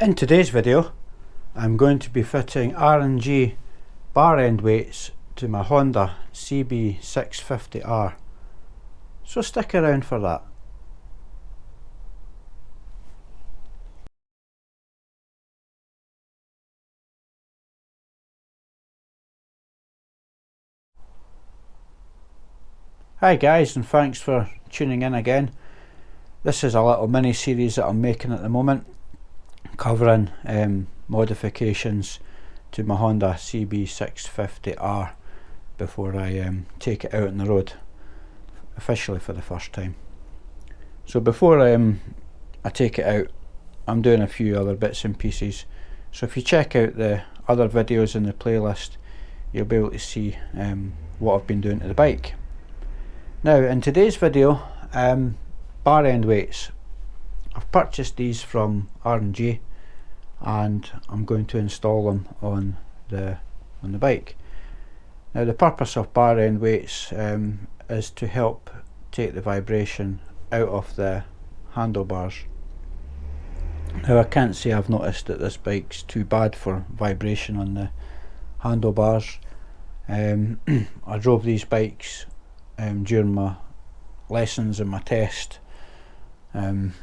In today's video, I'm going to be fitting R&G bar end weights to my Honda CB650R. So stick around for that. Hi guys, and thanks for tuning in again. This is a little mini series that I'm making at the moment, covering modifications to my Honda CB650R before I take it out on the road officially for the first time. So before I take it out, I'm doing a few other bits and pieces. So if you check out the other videos in the playlist, you'll be able to see what I've been doing to the bike. Now in today's video, bar end weights. I've purchased these from R&G and I'm going to install them on the bike. Now the purpose of bar end weights is to help take the vibration out of the handlebars. Now I can't say I've noticed that this bike's too bad for vibration on the handlebars. I drove these bikes during my lessons and my test, and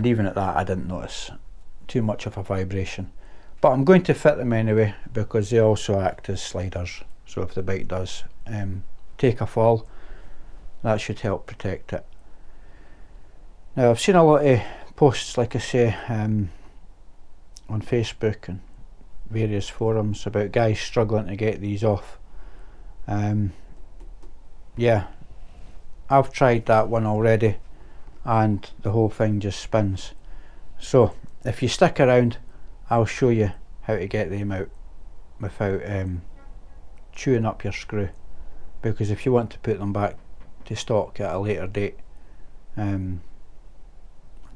even at that I didn't notice too much of a vibration, but I'm going to fit them anyway because they also act as sliders, so if the bike does take a fall, that should help protect it. Now I've seen a lot of posts, like I say, on Facebook and various forums about guys struggling to get these off. Yeah, I've tried that one already and the whole thing just spins. So if you stick around, I'll show you how to get them out without chewing up your screw, because if you want to put them back to stock at a later date, I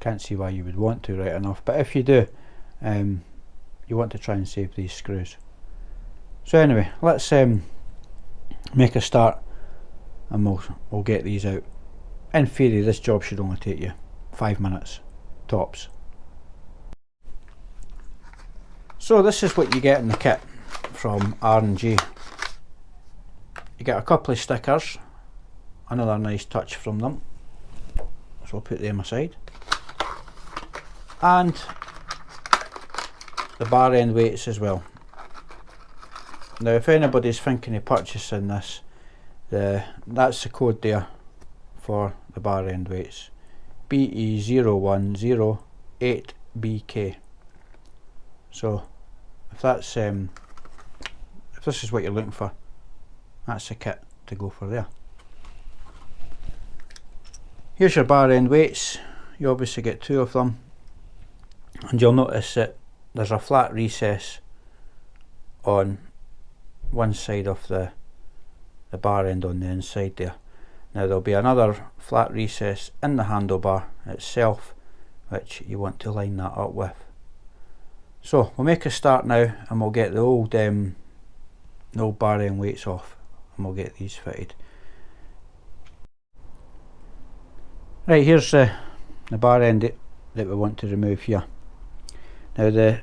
can't see why you would want to, right enough, but if you do, you want to try and save these screws. So anyway, let's make a start and we'll get these out. In theory this job should only take you 5 minutes tops. So this is what you get in the kit from R&G. You get a couple of stickers, another nice touch from them, so I'll put them aside, and the bar end weights as well. Now if anybody's thinking of purchasing this, that's the code there for the bar end weights, BE0108BK. So if that's if this is what you're looking for, that's the kit to go for there. Here's your bar end weights. You obviously get 2 of them, and you'll notice that there's a flat recess on one side of the bar end on the inside there. Now there'll be another flat recess in the handlebar itself, which you want to line that up with. So we'll make a start now and we'll get the old bar end weights off and we'll get these fitted. Right, here's the bar end that we want to remove here. Now the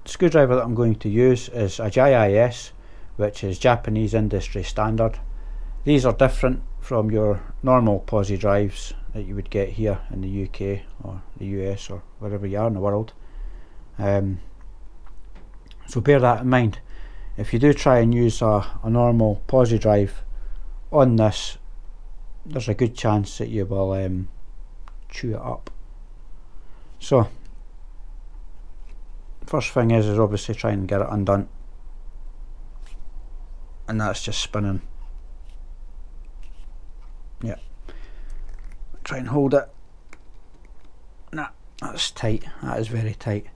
screwdriver that I'm going to use is a JIS, which is Japanese industry standard. These are different from your normal posi drives that you would get here in the UK or the US or wherever you are in the world. So bear that in mind. If you do try and use a normal posi drive on this, there's a good chance that you will chew it up. So first thing is obviously try and get it undone, and that's just spinning. Yeah, try and hold it. Nah, that's tight. That is very tight.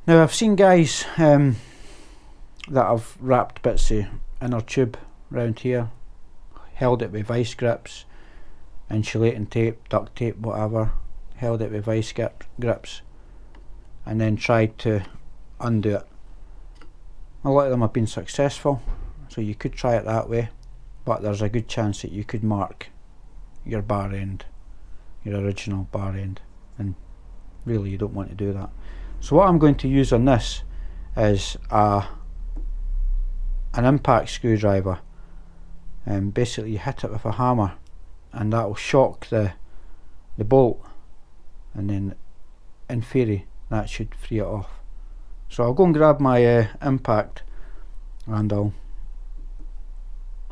Now I've seen guys that have wrapped bits of inner tube around here, held it with vice grips, insulating tape, duct tape, whatever, held it with vice grips, and then tried to undo it. A lot of them have been successful, so you could try it that way, but there's a good chance that you could mark your bar end, your original bar end, and Really, you don't want to do that. So what I'm going to use on this is an impact screwdriver, and basically you hit it with a hammer and that will shock the bolt, and then in theory that should free it off. So I'll go and grab my impact and I'll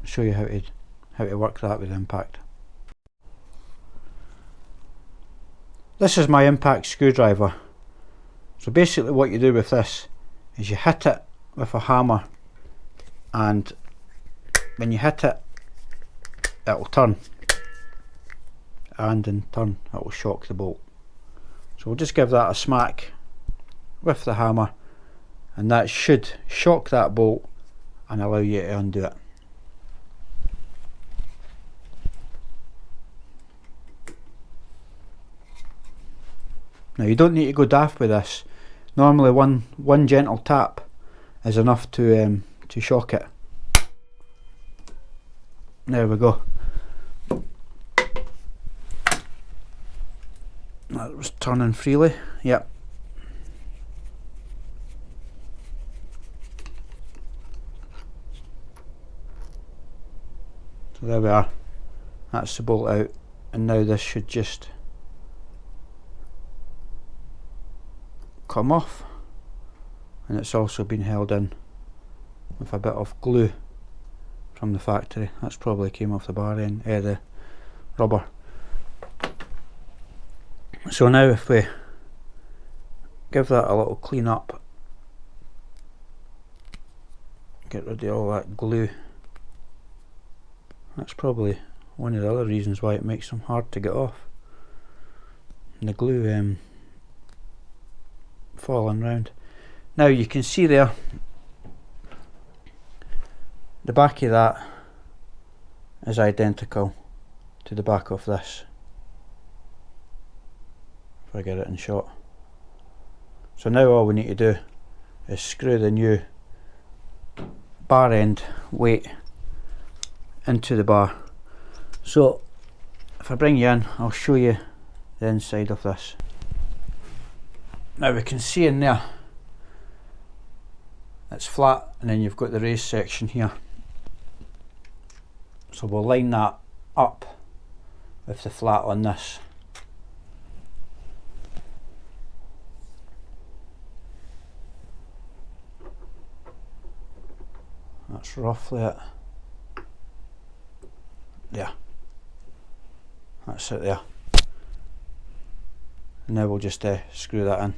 show you how to work that with impact. This is my impact screwdriver. So basically what you do with this is you hit it with a hammer, and when you hit it, it will turn, and in turn it will shock the bolt. So we'll just give that a smack with the hammer, and that should shock that bolt and allow you to undo it. Now you don't need to go daft with this. Normally one gentle tap is enough to shock it. There we go. That was turning freely. Yep. So there we are. That's the bolt out, and now this should just come off, and it's also been held in with a bit of glue from the factory. That's probably came off the bar end, the rubber. So now if we give that a little clean up, get rid of all that glue. That's probably one of the other reasons why it makes them hard to get off. And the glue falling round. Now you can see there, the back of that is identical to the back of this, if I get it in shot. So now all we need to do is screw the new bar end weight into the bar. So if I bring you in, I'll show you the inside of this. Now we can see in there it's flat, and then you've got the raised section here. So we'll line that up with the flat on this. That's roughly it. Yeah, that's it there. And now we'll just screw that in.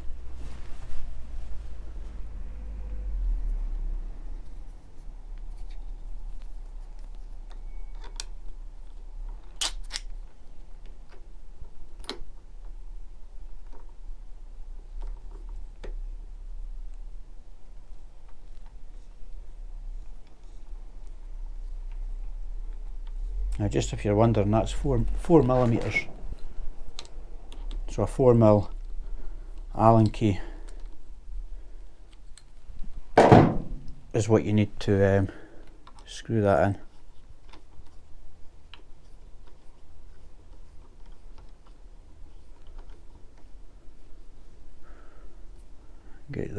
Now just if you're wondering, that's 4mm. So a 4mm Allen key is what you need to screw that in. Get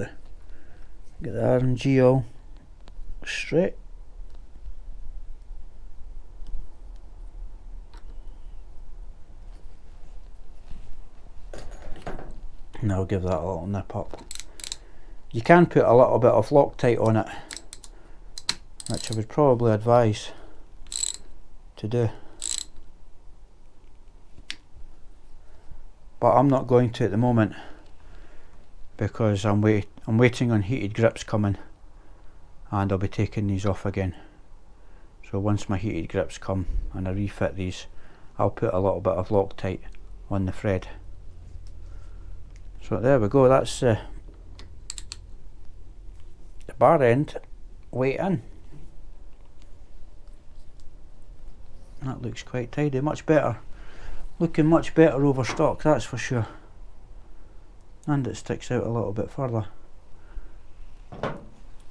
the R&G all straight. And I'll give that a little nip up. You can put a little bit of Loctite on it, which I would probably advise to do, but I'm not going to at the moment because I'm waiting on heated grips coming, and I'll be taking these off again. So once my heated grips come and I refit these, I'll put a little bit of Loctite on the thread. So there we go, that's the bar end weight in. That looks quite tidy, much better. Looking much better over stock, that's for sure. And it sticks out a little bit further.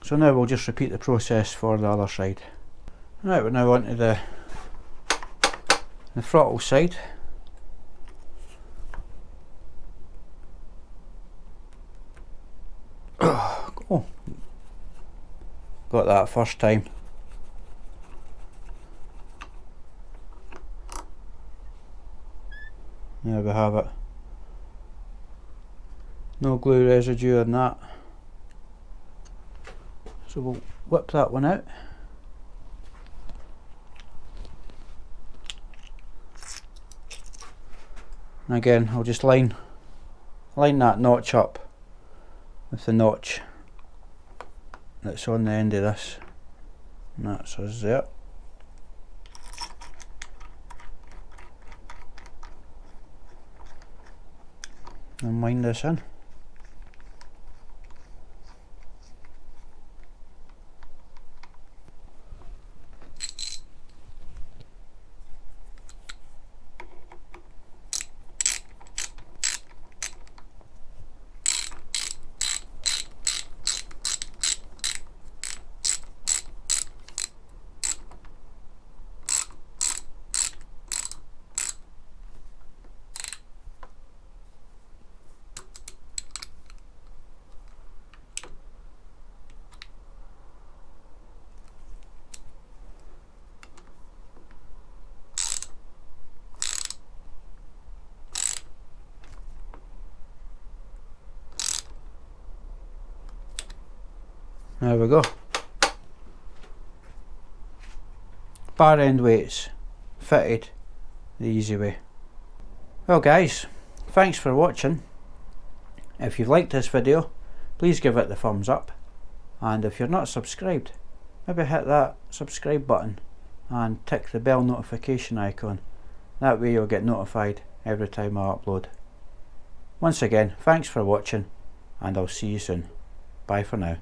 So now we'll just repeat the process for the other side. Right, we're now on to the throttle side. got that first time. There we have it. No glue residue on that. So we'll whip that one out. And again, I'll just line that notch up with the notch that's on the end of this. And that's us there. And wind this in. There we go. Bar end weights fitted the easy way. Well guys, thanks for watching. If you've liked this video, please give it the thumbs up, and if you're not subscribed, maybe hit that subscribe button and tick the bell notification icon. That way you'll get notified every time I upload. Once again, thanks for watching, and I'll see you soon. Bye for now.